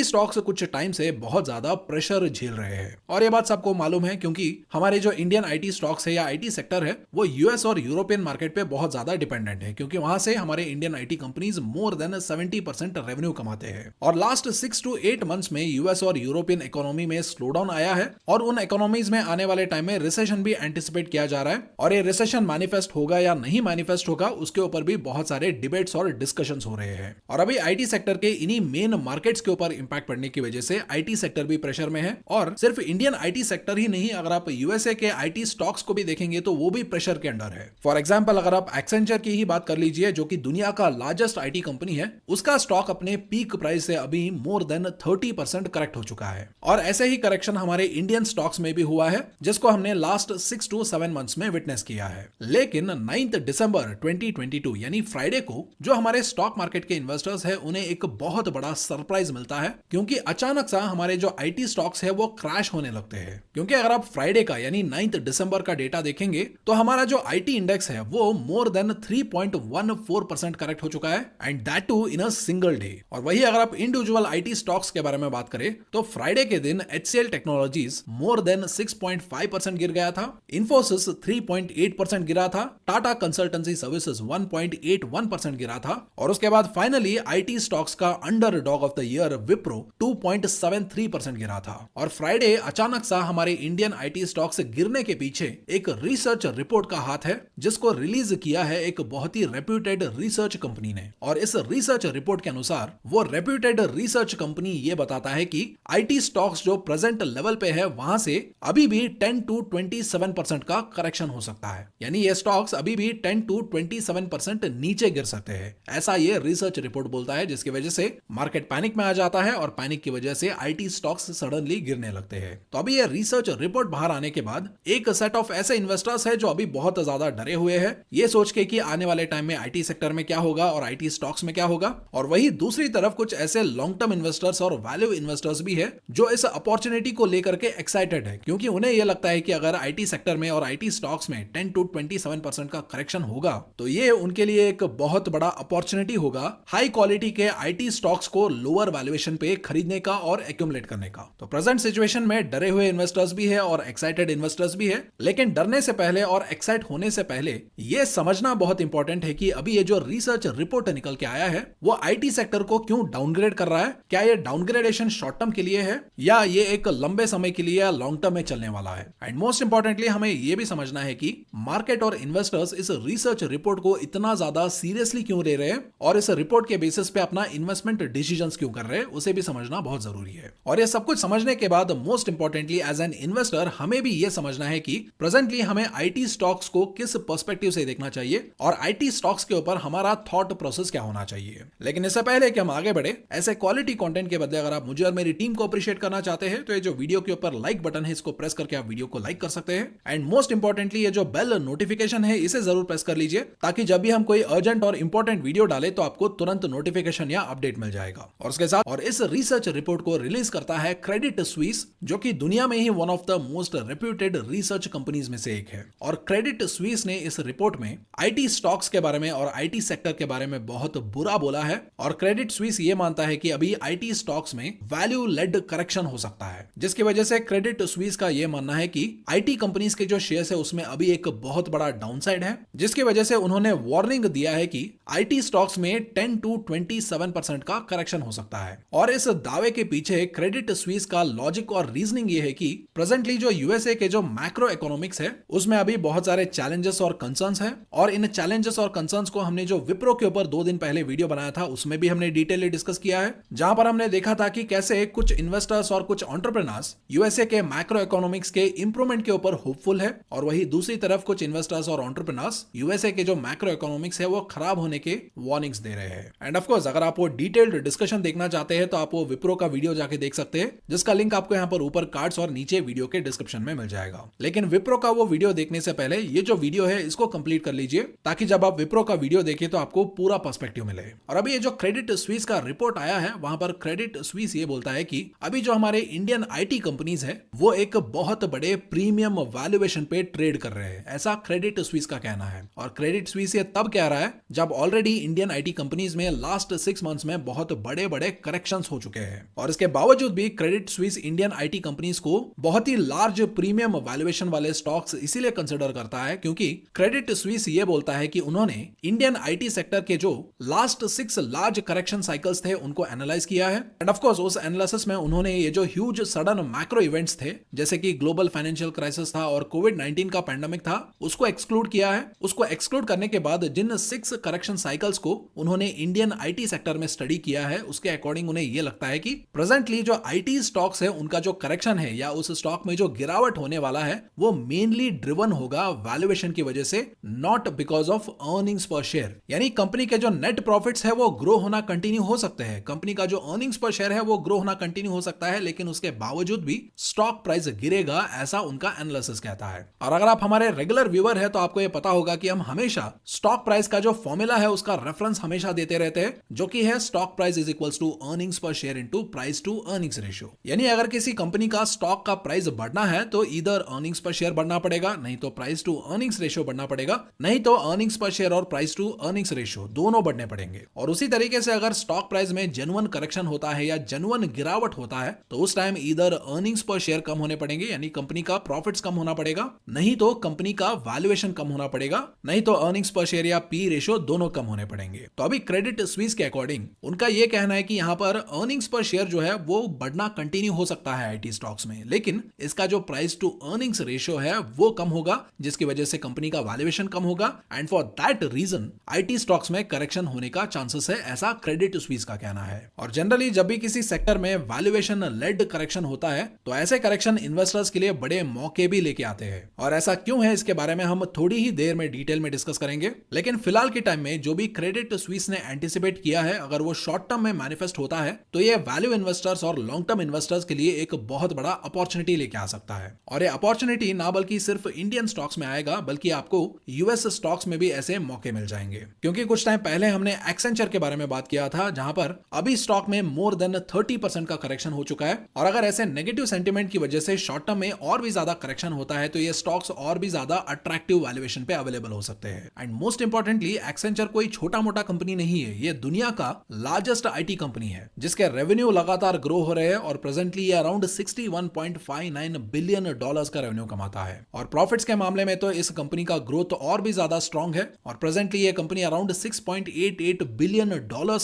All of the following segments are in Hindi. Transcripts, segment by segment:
आईटी स्टॉक्स कुछ टाइम से बहुत ज्यादा प्रेशर झेल रहे हैं और ये बात सबको मालूम है क्योंकि हमारे जो इंडियन आईटी स्टॉक्स है या आईटी सेक्टर है वो यूएस और यूरोपियन मार्केट पे बहुत ज्यादा डिपेंडेंट है, क्योंकि वहां से हमारे Indian IT companies more than 70% revenue कमाते हैं। और लास्ट 6 to 8 मंथ्स में यूएस और यूरोपियन इकोनॉमी में स्लो डाउन आया है और उन इकोनॉमीज में आने वाले टाइम में रिसेशन भी एंटिसिपेट किया जा रहा है। और ये रिसेशन मैनिफेस्ट होगा या नहीं मैनिफेस्ट होगा उसके ऊपर भी बहुत सारे डिबेट्स और डिस्कशंस हो रहे हैं। और अभी आईटी सेक्टर के इन्हीं मेन मार्केट्स के ऊपर इंपैक्ट पड़ने की वजह से आईटी सेक्टर भी प्रेशर में है। और सिर्फ इंडियन आईटी सेक्टर ही नहीं, अगर आप यूएसए के आईटी स्टॉक्स को भी देखेंगे तो वो भी प्रेशर के अंडर है। फॉर एग्जांपल अगर आप एक्सेंचर की ही बात कर लीजिए जो कि दुनिया का लार्जेस्ट आईटी कंपनी है, उसका स्टॉक अपने पीक प्राइस से अभी मोर देन 30% करेक्ट हो चुका है। और ऐसे ही करेक्शन हमारे इंडियन स्टॉक्स में भी हुआ है जिसको हमने लास्ट 6 to 7 मंथ्स में विटनेस किया है। लेकिन 9 दिसंबर 2022 यानी फ्राइडे को जो हमारे स्टॉक मार्केट के इन्वेस्टर्स है उन्हें एक बहुत बड़ा सरप्राइज मिलता है, क्योंकि अचानक सा हमारे जो आईटी स्टॉक्स है वो क्रैश होने लगते हैं। क्योंकि अगर आप फ्राइडे का यानी 9 दिसंबर का डेटा देखेंगे तो हमारा जो आईटी इंडेक्स है वो मोर देन 3.14% करेक्ट हो चुका है, and that too in a single day. और वही अगर आप इंडिविजुअल आईटी स्टॉक्स के बारे में बात करें तो फ्राइडे के दिन HCL टेक्नोलॉजीज मोर देन 6.5% गिर गया था, इन्फोसिस 3.8% गिरा था, टाटा कंसल्टेंसी सर्विसेज 1.81% गिरा था, और उसके बाद फाइनली आईटी स्टॉक्स का underdog of the year Wipro 2.73% गिरा था। और फ्राइडे अचानक सा हमारे इंडियन आईटी स्टॉक्स गिरने के पीछे एक रिसर्च रिपोर्ट का हाथ है जिसको रिलीज किया है एक बहुत ही रेप्यूटेड रिसर्च कंपनी ने। और इस रिसर्च रिपोर्ट के अनुसार वो रेप्यूटेड रिसर्च कंपनी ये बताता है कि आईटी स्टॉक्स जो प्रेजेंट लेवल पे है वहां से अभी भी 10 to 27% का करेक्शन हो सकता है, यानी ये स्टॉक्स अभी भी 10 to 27% नीचे गिर सकते हैं, ऐसा ये रिसर्च रिपोर्ट बोलता है। जिसकी वजह से मार्केट पैनिक में आ जाता है और पैनिक की वजह से आईटी स्टॉक्स सडनली गिरने लगते हैं। तो अभी ये रिसर्च रिपोर्ट बाहर आने के बाद एक सेट ऑफ ऐसे इन्वेस्टर्स है जो अभी बहुत ज्यादा डरे हुए हैं, ये सोच के कि आने वाले टाइम में आईटी सेक्टर में क्या होगा और आईटी स्टॉक्स में क्या होगा। और वही दूसरी तरफ कुछ ऐसे लॉन्ग टर्म इन्वेस्टर्स और वैल्यू इन्वेस्टर्स भी है जो इस अपॉर्चुनिटी को लेकर के एक्साइटेड है, क्योंकि उन्हें यह लगता है कि अगर आईटी सेक्टर में और आईटी स्टॉक्स में 10 to 27% का करेक्शन होगा तो ये उनके लिए एक बहुत बड़ा अपॉर्चुनिटी होगा हाई क्वालिटी के आईटी स्टॉक्स को लोअर वैल्यूएशन पे खरीदने का और एक्यूमुलेट करने का। तो प्रेजेंट सिचुएशन में डरे हुए इन्वेस्टर्स भी है और एक्साइटेड इन्वेस्टर्स भी है, लेकिन डरने से पहले और एक्साइट होने से पहले यह समझना बहुत इंपॉर्टेंट है कि अभी ये जो रिसर्च रिपोर्ट निकल के आया है वो आईटी सेक्टर को क्यों डाउनग्रेड कर रहा है। क्या ये डाउनग्रेडेशन शॉर्ट टर्म के लिए है या ये एक लंबे समय के लिए या लॉन्ग टर्म में चलने वाला है। एंड मोस्ट इंपॉर्टेंटली हमें यह भी समझना है कि मार्केट और इन्वेस्टर्स इस रिसर्च रिपोर्ट को इतना ज्यादा सीरियसली क्यों ले रहे हैं और इस रिपोर्ट के बेसिस पे अपना इन्वेस्टमेंट डिसीजंस क्यों कर रहे हैं, उसे भी समझना बहुत जरूरी है। और ये सब कुछ समझने के बाद most importantly as an investor हमें भी यह समझना है कि प्रेजेंटली हमें आईटी स्टॉक्स को किस पर्सपेक्टिव से देखना चाहिए और आईटी स्टॉक्स के ऊपर हमारा थॉट प्रोसेस क्या होना चाहिए। लेकिन इससे पहले कि हम आगे बढ़े, ऐसे क्वालिटी कंटेंट के बदले अगर आप मुझे और मेरी टीम को अप्रिशिएट करना चाहते हैं तो ये जो वीडियो के ऊपर लाइक बटन है इसको प्रेस करके आप वीडियो को लाइक कर सकते हैं। एंड मोस्ट इंपॉर्टेंटली ये जो बेल नोटिफिकेशन है इसे जरूर प्रेस कर लीजिए ताकि जब भी हम कोई अर्जेंट और इंपॉर्टेंट वीडियो डाले तो आपको तुरंत नोटिफिकेशन या अपडेट मिल जाएगा। और उसके साथ और इस रिसर्च रिपोर्ट को रिलीज करता है क्रेडिट स्विस, जो कि दुनिया में ही one of the most reputed research companies में से एक है। और क्रेडिट स्विस ने इस रिपोर्ट में आईटी स्टॉक्स के बारे में और आईटी सेक्टर के बारे में बहुत बुरा बोला है। और क्रेडिट स्विस ये मानता है कि अभी आईटी स्टॉक्स में वैल्यू लेड करेक्शन हो सकता है, जिसकी वजह से क्रेडिट स्विस का यह मानना है कि आईटी कंपनीज के जो शेयर्स है उसमें अभी एक बहुत बड़ा डाउनसाइड है, जिसकी वजह से उन्होंने वार्निंग दिया है कि आईटी स्टॉक्स में 10 to 27% का करेक्शन हो सकता है। और इस दावे के पीछे क्रेडिट स्विस का लॉजिक और रीजनिंग ये है कि प्रेजेंटली जो यूएसए के जो मैक्रो इकोनॉमिक्स है उसमें अभी बहुत सारे चैलेंजेस और कंसर्न्स है। और इन चैलेंजेस और कंसर्न्स को हमने जो विप्रो के ऊपर 2 दिन पहले वीडियो बनाया था उसमें भी हमने डिटेलली डिस्कस किया है, जहां पर हमने देखा था कि कैसे कुछ इन्वेस्टर्स और कुछ एंटरप्रेन्योर्स यूएसए के मैक्रो इकोनॉमिक्स के इंप्रूवमेंट के ऊपर होपफुल है, और वही दूसरी तरफ कुछ इन्वेस्टर्स और एंटरप्रेन्योर्स यूएसए के जो मैक्रो इकोनॉमिक्स है वो खराब होने के वार्निंग्स दे रहे हैं। एंड ऑफ कोर्स अगर आप वो डिटेल्ड डिस्कशन देखना चाहते हैं तो आप वो विप्रो का वीडियो जाके देख सकते हैं, जिसका लिंक आपको यहाँ पर ऊपर कार्ड्स और नीचे वीडियो के डिस्क्रिप्शन में मिल जाएगा। लेकिन विप्रो का वो वीडियो देखने से पहले ये जो वीडियो है इसको कंप्लीट कर लीजिए ताकि जब आप विप्रो का वीडियो देखिए तो आपको पूरा पर्सपेक्टिव मिले। और अभी ये जो क्रेडिट स्विस का रिपोर्ट आया है वहां पर क्रेडिट स्विस ये बोलता है कि अभी जो हमारे इंडियन आईटी कंपनीज है वो एक बहुत बड़े प्रीमियम वैल्यूएशन पे ट्रेड कर रहे हैं, ऐसा क्रेडिट स्विस का कहना है। और क्रेडिट स्विस ये तब कह रहा है जब ऑलरेडी इंडियन आईटी कंपनीज में लास्ट 6 मंथ्स में बहुत बड़े बड़े करेक्शंस हो चुके हैं। और इसके बावजूद भी Credit Suisse Indian IT companies को बहुत ही लार्ज प्रीमियम वैल्यूएशन वाले स्टॉक्स इसीलिए कंसिडर करता है क्योंकि क्रेडिट स्विस ये बोलता है कि उन्होंने इंडियन आईटी सेक्टर के जो लास्ट 6 लार्ज करेक्शन साइकिल्स थे उनको एनालाइज किया है। एंड ऑफ कोर्स उस एनालिसिस में उन्होंने ये जो ह्यूज सडन मैक्रो इवेंट्स थे जैसे कि ग्लोबल फाइनेंशियल क्राइसिस था और कोविड-19 का पैंडेमिक था उसको एक्सक्लूड किया है। उसको एक्सक्लूड करने के बाद जिन 6 करेक्शन साइकिल्स को उन्होंने इंडियन आईटी सेक्टर में स्टडी किया है उसके अकॉर्डिंग उन्हें यह लगता है कि प्रेजेंटली जो आईटी स्टॉक्स है उनका जो करेक्शन है या उस स्टॉक में जो गिरावट होने वाला है वो मेनली ड्रिवन होगा वैल्यूएशन की वजह से, not because of earnings per share. यानी कंपनी के जो नेट प्रॉफिट्स है वो ग्रो होना कंटिन्यू हो सकते हैं, कंपनी का जो अर्निंग्स पर शेयर है वो ग्रो होना कंटिन्यू हो सकता है, लेकिन उसके बावजूद भी स्टॉक प्राइस गिरेगा, ऐसा उनका एनालिसिस कहता है। और अगर आप हमारे रेगुलर व्यूअर है तो आपको यह पता होगा कि हम हमेशा स्टॉक प्राइस का जो फॉर्मूला है उसका रेफरेंस हमेशा देते रहते हैं, जो कि है stock price is equals to earnings per share into price to earnings ratio. यानी अगर किसी कंपनी का स्टॉक का प्राइस बढ़ना है तो इधर अर्निंग्स पर शेयर बढ़ना पड़ेगा, नहीं तो प्राइस टू अर्निंग्स रेशियो बढ़ना पड़ेगा, नहीं तो अर्निंग्स पर शेयर और प्राइस टू अर्निंग्स रेशियो दोनों बढ़ने पड़ेंगे। और उसी तरीके से अगर स्टॉक प्राइस में जेन्युइन करेक्शन होता है या जेन्युइन गिरावट होता है तो उस टाइम इधर अर्निंग्स पर शेयर कम होने पड़ेंगे, यानी कंपनी का प्रॉफिट्स कम होना पड़ेगा, नहीं तो कंपनी का वैल्यूएशन कम होना पड़ेगा, नहीं तो अर्निंग्स पर शेयर या पी रेशियो दोनों कम होने पड़ेंगे। तो अभी क्रेडिट स्विस के अकॉर्डिंग उनका यह कहना है कि यहां पर अर्निंग्स पर शेयर जो है वो बढ़ना कंटिन्यू हो सकता है आईटी स्टॉक्स में, लेकिन इसका जो प्राइस टू अर्निंग्स रेशियो है वो कम होगा, जिसकी वजह से कंपनी का वैल्यूएशन कम होगा and for that reason IT stocks में करेक्शन होने का चांसेस है, ऐसा क्रेडिट स्विस का कहना है। और जनरली जब भी किसी सेक्टर में वैल्यूएशन लेड करेक्शन होता है तो ऐसे करेक्शन इन्वेस्टर्स के लिए बड़े मौके भी लेके आते हैं। और ऐसा क्यों है इसके बारे में हम थोड़ी ही देर में डिटेल में डिस्कस करेंगे, लेकिन फिलहाल के टाइम में जो भी क्रेडिट स्विस ने एंटिसिपेट किया है अगर वो शॉर्ट टर्म में मैनिफेस्ट होता है तो ये वैल्यू इन्वेस्टर्स और लॉन्ग टर्म इन्वेस्टर्स के लिए एक बहुत बड़ा अपॉर्चुनिटी लेके आ सकता है। और ये अपॉर्चुनिटी ना बल्कि सिर्फ इंडियन स्टॉक्स में आएगा बल्कि आपको यूएस स्टॉक्स में भी ऐसे मौके मिल जाएंगे। क्योंकि कुछ टाइम पहले हमने एक्सेंचर के बारे में बात किया था जहां पर अभी स्टॉक में मोर देन 30% का करेक्शन हो चुका है, और अगर ऐसे नेगेटिव सेंटीमेंट की वजह से शॉर्ट टर्म में और भी ज्यादा करेक्शन होता है तो ये स्टॉक्स और भी ज्यादा अट्रैक्टिव वैल्यूएशन पे अवेलेबल हो सकते हैं। एंड मोस्ट इंपॉर्टेंटली एक्सेंचर कोई छोटा मोटा कंपनी नहीं है, ये दुनिया का लार्जेस्ट आईटी कंपनी है जिसके रेवेन्यू लगातार ग्रो हो रहे हैं और प्रेजेंटली ये अराउंड $61.59 बिलियन का रेवेन्यू कमाता है। और प्रॉफिट्स के मामले में तो इस कंपनी का ग्रोथ और भी ज्यादा स्ट्रॉन्ग है और प्रेजेंटली ये कंपनी अराउंड $6.88 बिलियन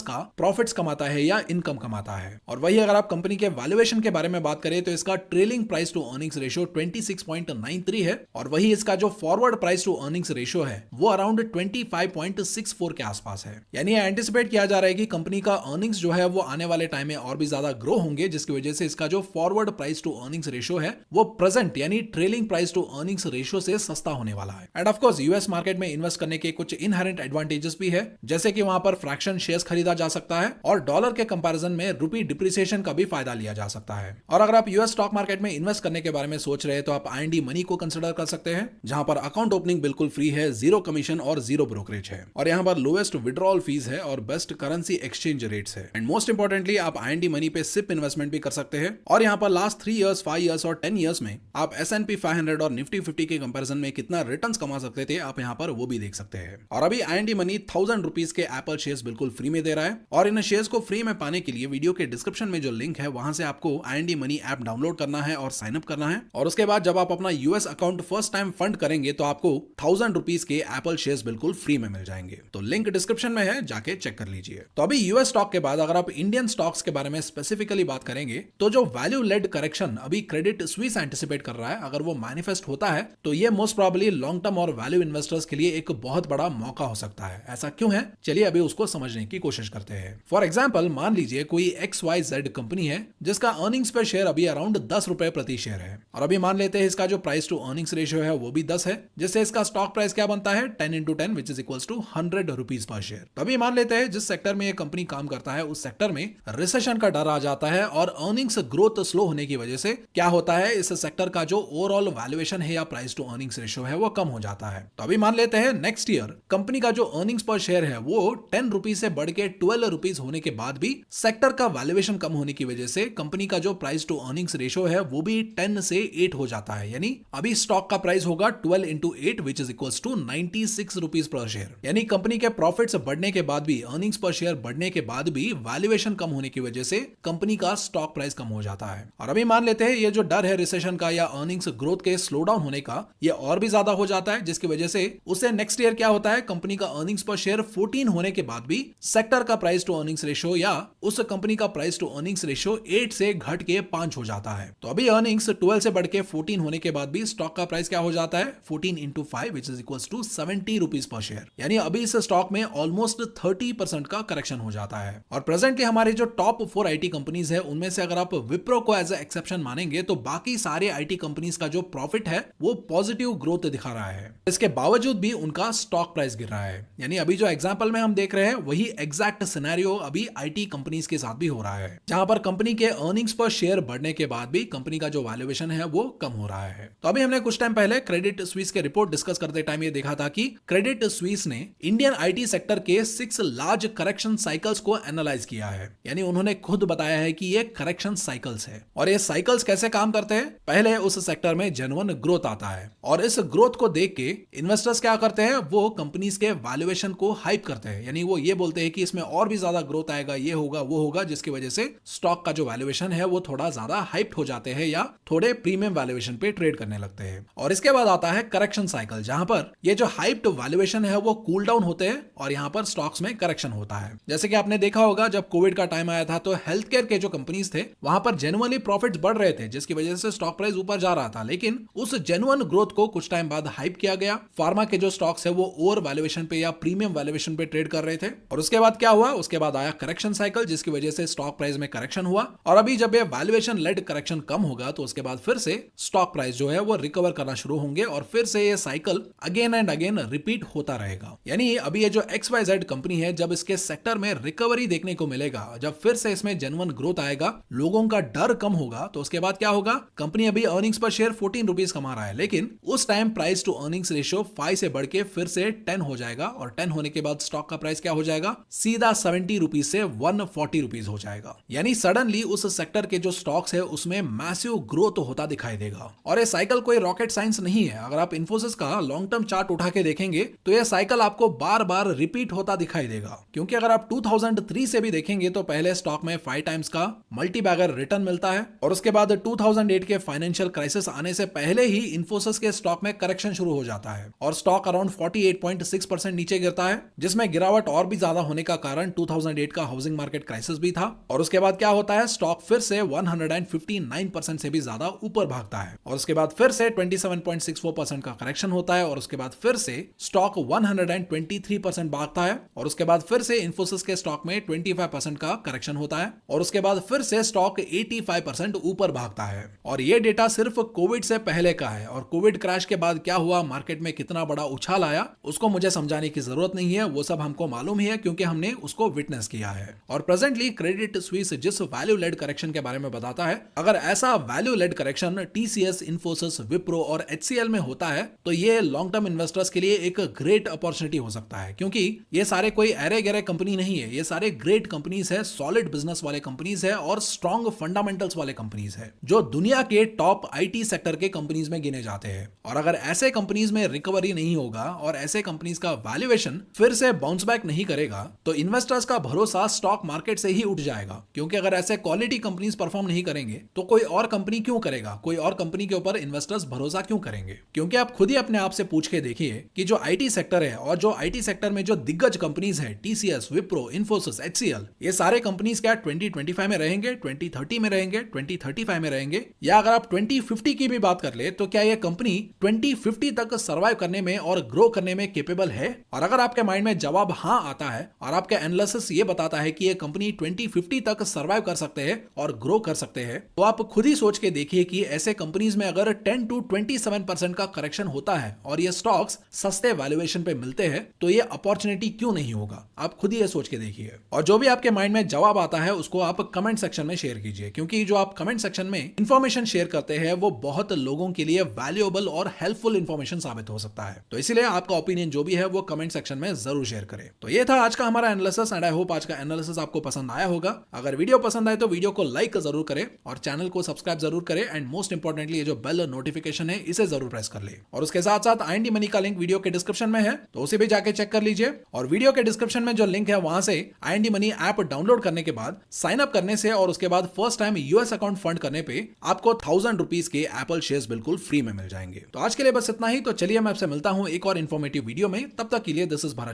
का प्रॉफिट्स कमाता है या इनकम कमाता है। और वही अगर आप कंपनी के वैल्यूएशन के बारे में बात करें तो इसका trailing price to earnings ratio 26.93 है और वही इसका जो forward price to earnings ratio है वो अराउंड 25.64 के आसपास है। यानी एंटिसिपेट किया जा रहा है कि कंपनी का अर्निंग्स जो है वो आने वाले टाइम में और भी ज्यादा ग्रो होंगे, जिसकी वजह से इसका जो forward price to earnings ratio है वो प्रेजेंट यानी trailing price to earnings ratio से सस्ता होने वाला है। And of course US market में इन्वेस्ट करने के कुछ इनहेरेंट एडवांटेजेस भी है, जैसे कि वहां पर फ्रैक्शन शेयर्स खरीदा जा सकता है और डॉलर के कंपैरिजन में रुपी डिप्रिसिएशन का भी फायदा लिया जा सकता है। और अगर आप यूएस स्टॉक मार्केट में इन्वेस्ट करने के बारे में सोच रहे हैं तो आप IND मनी को कंसिडर कर सकते हैं, जहां पर अकाउंट ओपनिंग बिल्कुल फ्री है, जीरो कमीशन और जीरो ब्रोकरेज है, और यहां पर लोएस्ट विड्रॉल फीस है और बेस्ट करेंसी एक्सचेंज रेट्स है। एंड मोस्ट इंपॉर्टेंटली आप IND मनी पे सिप इन्वेस्टमेंट भी कर सकते हैं और यहां पर लास्ट 3 इयर्स, 5 इयर्स और 10 इयर्स में आप S&P 500 और निफ्टी 50 के कंपैरिजन में कितना रिटर्न्स कमा सकते थे आप यहां पर वो भी देख सकते हैं। और अभी IND मनी 1000 रुपीज के एप्पल शेयर्स बिल्कुल फ्री में दे रहा है और इन शेयर्स को फ्री में पाने के लिए वीडियो के डिस्क्रिप्शन में जो लिंक है वहां से आपको IND मनी ऐप डाउनलोड करना है और साइन अप करना है, और उसके बाद जब आप अपना US account first time fund करेंगे तो आपको 1000 रुपीज के एप्पल शेयर्स बिल्कुल फ्री में मिल जाएंगे। तो लिंक डिस्क्रिप्शन में है, जाके चेक कर लीजिए। तो अभी यूएस स्टॉक के बाद अगर आप इंडियन स्टॉक्स के बारे में स्पेसिफिकली बात करेंगे तो जो वैल्यू लेड करेक्शन अभी क्रेडिट स्विस एंटिसिपेट कर रहा है अगर वो मैनिफेस्ट होता है तो ये मोस्ट प्रोबेबली लॉन्ग टर्म और वैल्यू इन्वेस्टर्स के लिए एक बहुत बड़ा मौका हो सकता है। ऐसा क्यों है, चलिए अभी उसको समझने की कोशिश करते हैं। फॉर एग्जाम्पल मान लीजिए कोई XYZ कंपनी है जिसका अर्निंग्स पर शेयर अभी अराउंड 10 रुपए प्रति शेयर है, और अभी मान लेते हैं इसका जो प्राइस टू अर्निंग्स रेशियो है वो भी 10 है, जिससे इसका स्टॉक प्राइस क्या बनता है 10 into 10 which is equals to 100 rupees per share. तभी मान लेते हैं जिस सेक्टर में ये कंपनी काम करता है उस सेक्टर में रिसेशन का डर आ जाता है और अर्निंग्स ग्रोथ स्लो होने की वजह से क्या होता है इस सेक्टर का जो ओवरऑल वैल्यूएशन है या प्राइस टू अर्निंग्स रेशियो है वो कम हो जाता है। तो अभी मान लेते हैं नेक्स्ट ईयर कंपनी का जो अर्निंग्स पर शेयर है वो 10 रुपीज से बढ़ के 12 रुपीज होने के बाद भी सेक्टर का वैल्यूएशन कम होने की वजह से कंपनी का जो प्राइस टू अर्निंग्स रेशियो है वो भी 10 से 8 हो जाता है, यानी अभी स्टॉक का प्राइस होगा 12 into 8 which is equals to 96 rupees per share. यानी कंपनी के प्रॉफिट्स बढ़ने के बाद भी, अर्निंग्स पर शेयर बढ़ने के बाद भी वैल्यूएशन कम होने होने की वजह से कंपनी का स्टॉक प्राइस कम हो जाता है। और अभी मान लेते हैं ये जो डर है रिसेशन का या अर्निंग्स ग्रोथ के स्लो डाउन होने का, ये और भी ज्यादा हो जाता है, जिसकी वजह से उससे नेक्स्ट ईयर क्या होता है, कंपनी का अर्निंग्स पर शेयर 14 होने के बाद भी सेक्टर का प्राइस टू अर्निंग्स रेशियो या उस कंपनी का प्राइस टू अर्निंग्स रेशियो 8 से घट के 5 हो जाता है। तो अभी अर्निंग्स 12 से बढ़ के 14 होने के बाद भी स्टॉक का प्राइस क्या हो जाता है, 14 into 5 which is equals to 70 rupees per share. यानी अभी इस स्टॉक में ऑलमोस्ट 30% का करेक्शन हो जाता है। और प्रेजेंटली हमारे जो टॉप 4 आईटी कंपनीज है उनमें से अगर आप विप्रो को एज ए एक्सेप्शन मानेंगे तो बाकी सारे आईटी कंपनीज का जो प्रॉफिट है वो पॉजिटिव ग्रोथ दिखा रहा है। इसके बावजूद भी उनका स्टॉक प्राइस गिर रहा है। यानी अभी जो एग्जांपल में हम देख रहे हैं वही एग्जैक्ट सिनेरियो अभी आईटी कंपनीज के साथ भी हो रहा है, जहां पर कंपनी के अर्निंग्स पर शेयर बढ़ने के बाद भी कंपनी का जो वैल्यूएशन है वो कम हो रहा है। तो अभी हमने कुछ टाइम पहले क्रेडिट स्विस के रिपोर्ट डिस्कस करते टाइम ये देखा था कि क्रेडिट स्विस ने इंडियन आईटी सेक्टर के 6 लार्ज करेक्शन साइकिल्स को एनालाइज किया है। यानी उन्होंने खुद बताया है कि ये करेक्शन साइकिल्स है। और ये साइकिल्स कैसे काम करते हैं, पहले उस सेक्टर में जेन्युइन ग्रोथ आता है और इस ग्रोथ को देख के इन्वेस्टर्स क्या करते हैं, वो कंपनीज के वैल्यूएशन को हाइप करते हैं। यानी वो ये बोलते हैं कि इसमें और भी ज्यादा ग्रोथ आएगा, ये होगा वो होगा, जिसकी वजह से स्टॉक का जो वैल्यूएशन है वो थोड़ा ज्यादा हाइप्ड हो जाते हैं या थोड़े प्रीमियम वैल्यूएशन पे ट्रेड करने लगते हैं। और इसके बाद आता है करेक्शन साइकिल, जहां पर ये जो हाइप्ड वैल्यूएशन है वो कूल डाउन होते हैं और यहां पर स्टॉक्स में करेक्शन होता है। जैसे कि आपने देखा होगा जब कोविड का टाइम आया था तो हेल्थ केयर के जो कंपनीज थे वहां पर जेन्युइनली प्रॉफिट्स बढ़ रहे थे, जिसकी वजह से स्टॉक प्राइस ऊपर जा रहा था। लेकिन उस जेन्युइन ग्रोथ को कुछ टाइम बाद हाइप किया गया। फार्मा के जो स्टॉक्स है वो ओवर वैल्यूएशन पे या प्रीमियम वैल्यूएशन पे ट्रेड कर रहे थे। और उसके बाद क्या हुआ, उसके बाद आया करेक्शन साइकिल, जिसकी वजह से स्टॉक प्राइस में करेक्शन हुआ। और अभी जब ये वैल्यूएशन लेड करेक्शन कम होगा तो उसके बाद फिर से स्टॉक प्राइस जो है वो रिकवर करना शुरू होंगे और फिर से ये cycle again and again repeat होता रहेगा। यानी अभी ये जो XYZ कंपनी है, जब इसके सेक्टर में रिकवरी देखने को मिलेगा, जब फिर से इसमें जेन्युइन ग्रोथ आएगा, लोगों का डर कम होगा, तो उसके बाद क्या होगा, कंपनी अभी अर्निंग्स पर शेयर 14 रुपीज कमा रहा है, लेकिन उस time price to earnings ratio 5 से बढ़ के फिर से 10 हो जाएगा। और 10 होने के बाद स्टॉक का प्राइस क्या हो जाएगा, सीधा 70 रुपीज से 140 रुपीज हो जाएगा। यानी सडनली उस सेक्टर के जो स्टॉक्स है उसमें मैसिव ग्रोथ होता दिखाई देगा। और ये साइकिल कोई रॉकेट साइंस नहीं है। अगर आप इन्फोसिस का लॉन्ग टर्म चार्ट उठा के देखेंगे तो यह साइकिल आपको बार बार रिपीट होता दिखाई देगा। क्योंकि अगर आप 2003 से भी देखेंगे तो पहले स्टॉक में 5 टाइम्स का मल्टी बैगर रिटर्न मिलता है और उसके बाद 2008 के फाइनेंशियल क्राइसिस आने से पहले ही इन्फोसिस के स्टॉक में करेक्शन शुरू हो जाता है और स्टॉक अराउंड 48.6% नीचे गिरता है, जिसमें गिरावट और भी ज्यादा होने का कारण 2008 का हाउसिंग मार्केट क्राइसिस भी था। और उसके बाद क्या होता है, स्टॉक फिर से 159% से भी ज्यादा ऊपर भागता है और उसके बाद फिर से 27.64% का करेक्शन होता है और उसके बाद फिर से स्टॉक 123% भागता है और उसके बाद फिर से इन्फोसिस के स्टॉक में 25% का करेक्शन होता है और उसके बाद फिर से स्टॉक 85% ऊपर भागता है। और ये डेटा सिर्फ कोविड से पहले का है और कोविड क्रैश के बाद क्या हुआ, मार्केट में कितना बड़ा उछाल आया, उसको मुझे समझाने की जरूरत नहीं है, वो सब हमको मालूम ही है क्योंकि हमने उसको विटनेस किया है। और प्रेजेंटली क्रेडिट स्विस जिस वैल्यू लेड करेक्शन के बारे में बताता है, अगर ऐसा value led correction TCS, Infosys, Wipro और HCL में होता है तो ये लॉन्ग टर्म इन्वेस्टर्स के लिए एक ग्रेट अपॉर्चुनिटी हो सकता है, क्योंकि ये सारे कोई अरे गहरे कंपनी नहीं है, ये सारे ग्रेट कंपनीज है, सॉलिड बिजनेस वाले कंपनीज है और स्ट्रॉन्ग फंडामेंटल्स वाले कंपनीज है जो दुनिया के टॉप IT सेक्टर के कंपनीज में गिने जाते हैं। और अगर ऐसे कंपनीज में रिकवरी नहीं होगा और ऐसे कंपनीज का वैल्यूएशन फिर से बाउंस बैक नहीं करेगा तो इन्वेस्टर्स का भरोसा स्टॉक मार्केट से ही उठ जाएगा। क्योंकि अगर ऐसे क्वालिटी कंपनीज परफॉर्म नहीं करेंगे तो कोई और कंपनी क्यों करेगा, कोई और कंपनी के ऊपर इन्वेस्टर्स भरोसा क्यों करेंगे। क्योंकि आप खुद ही अपने आप से पूछ के देखिए कि जो IT सेक्टर है और जो IT सेक्टर में जो दिग्गज कंपनीज है, TCS, विप्रो, इन्फोसिस, HCL, ये सारे कंपनीज क्या 2025 में रहेंगे, 2030 में रहेंगे, 2035 में रहेंगे, या अगर आप 2050 की भी बात कर ले तो क्या ये कंपनी 2050 तक सर्वाइव करने में और ग्रो करने में केपेबल है। और अगर आपके माइंड में जवाब हाँ आता है और आपका एनालिसिस ये बताता है कि ये कंपनी 2050 तक सर्वाइव कर सकते हैं और ग्रो कर सकते हैं, तो आप खुद ही सोच के देखिए कि ऐसे कंपनीज में अगर 10 to 27% का करेक्शन होता है और ये स्टॉक्स सस्ते वैल्यूएशन पे मिलते हैं तो ये अपॉर्चुनिटी क्यों नहीं होगा। आप खुद ही ये सोच के देखिए और जो भी आपके माइंड में जवाब आता है उसको आप कमेंट सेक्शन में शेयर कीजिए, क्योंकि जो आप कमेंट सेक्शन में इंफॉर्मेशन शेयर करते हैं वो बहुत लोगों के लिए वैल्यूएबल और हेल्पफुल इंफॉर्मेशन साबित हो सकता है। तो इसीलिए आपका ओपिनियन जो भी है वो कमेंट सेक्शन में जरूर शेयर करें। तो ये था आज का हमारा एनालिसिस एंड आई होप आज का एनालिसिस आपको पसंद आया होगा। अगर वीडियो पसंद आए तो वीडियो को लाइक जरूर करें और चैनल को सब्सक्राइब जरूर करें एंड मोस्ट इंपॉर्टेंटली ये जो बेल नोटिफिकेशन है इसे जरूर प्रेस कर ले। और उसके साथ साथ IND मनी का लिंक वीडियो के डिस्क्रिप्शन में है तो उसे भी जाके चेक कर लीजिए और वीडियो के डिस्क्रिप्शन में जो लिंक है वहां से IND मनी ऐप डाउनलोड करने के बाद, साइन अप करने से और उसके बाद first time US account fund करने पे आपको 1000 रुपीज के एप्पल शेयर्स बिल्कुल फ्री में मिल जाएंगे। तो आज के लिए बस इतना ही। तो चलिए मैं आपसे मिलता हूं एक और इन्फॉर्मेटिव वीडियो में। तब तक के लिए दिस इज भारत।